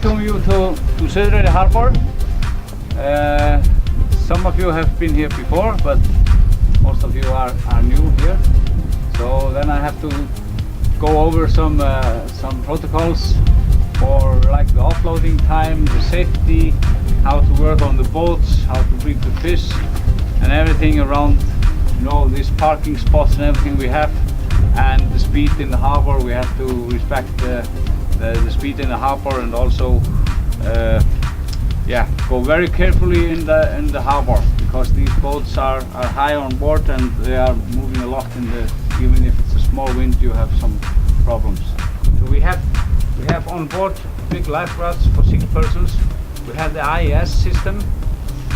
welcome you to Suðuroy Harbor. Some of you have been here before, but most of you are new here. So then I have to go over some protocols for like the offloading time, the safety, how to work on the boats, how to bring the fish, and everything around, you know, these parking spots and everything we have, and the speed in the harbor. We have to respect the speed in the harbor, and also go very carefully in the harbor, because these boats are high on board and they are moving a lot in the, even if it's a small wind, you have some problems. So we have on board big life rafts for 6 persons. We have the IES system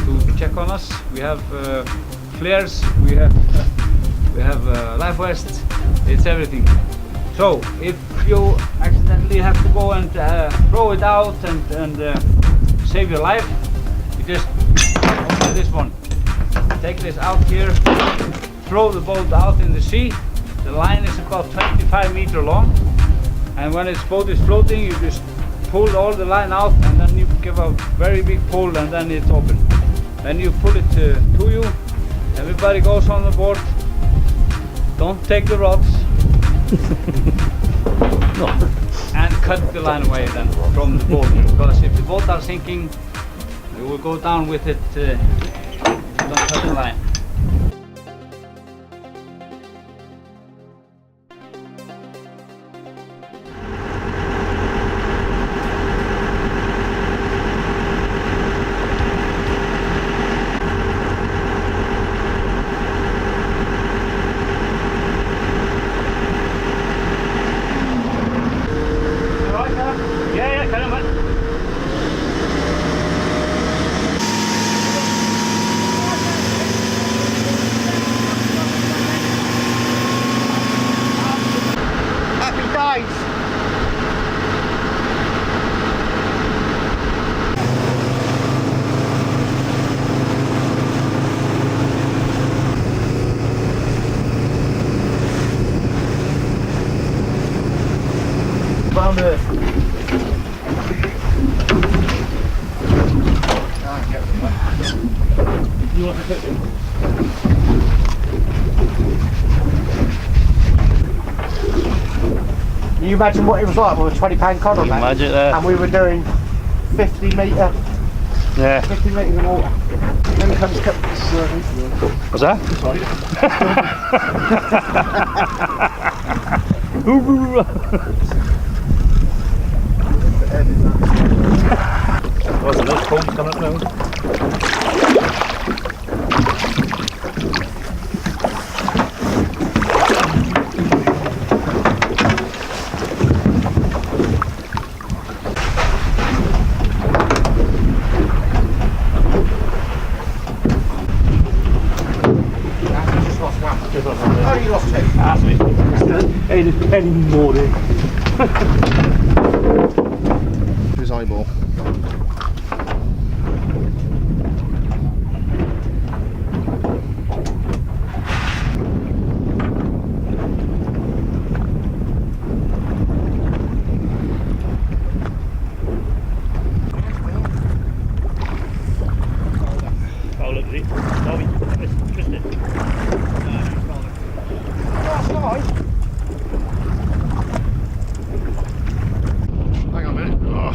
to check on us. We have flares. We have life vests. It's everything. So if you accidentally have to go and throw it out and save your life, you just open this one. Take this out here, throw the boat out in the sea. The line is about 25 meters long, and when its boat is floating, you just pull all the line out, and then you give a very big pull, and then it's open. Then you pull it to you. Everybody goes on the board. Don't take the rods. No. And cut the line away then from the boat, because if the boat are sinking, it will go down with it. Don't cut the line. Found it. You want to hit him? Can you imagine what it was like with a £20 cod on that? Imagine that. And we were doing 50 metre. Yeah. 50 metres of water. Then comes What's that? Sorry. What's this foam coming up now? Oh, you lost 2. That's me. Ain't a penny more there. His eyeball. Oh, look at it. Bobby, twist it. That's nice. Hang on a minute. Oh.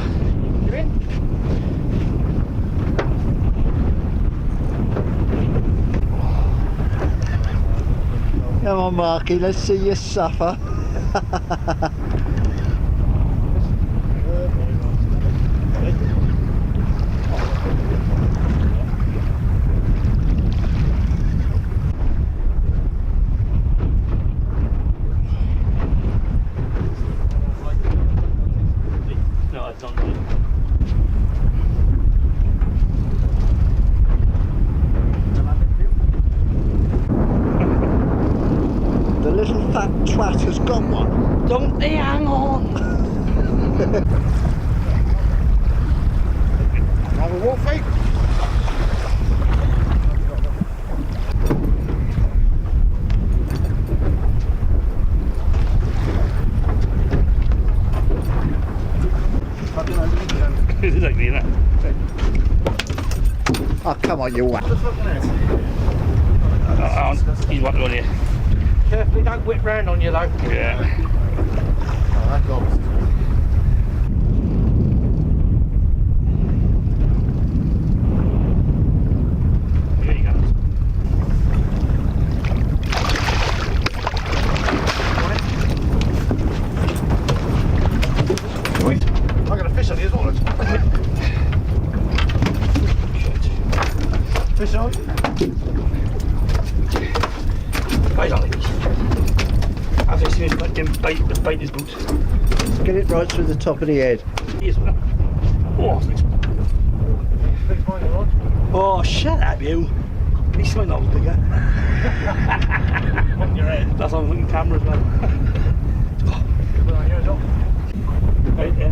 You in? Come on, Marky, let's see you suffer. No, it's on there. The little fat twat has got one. Don't they hang on? Have a Wolfie. It is ugly, isn't it? Oh, come on, you whack. He's wanting to go here. Carefully, don't whip round on you though. Yeah. Oh, that gobs. There you go. I got a fish on you as well. Fish on? Guys on it. After seeing him bite his boot. Get it right through the top of the head. Here's one. Oh, oh, shut up, you. At least my nose bigger. On your head. That's on the camera as well. Good on you as well. Right, yeah.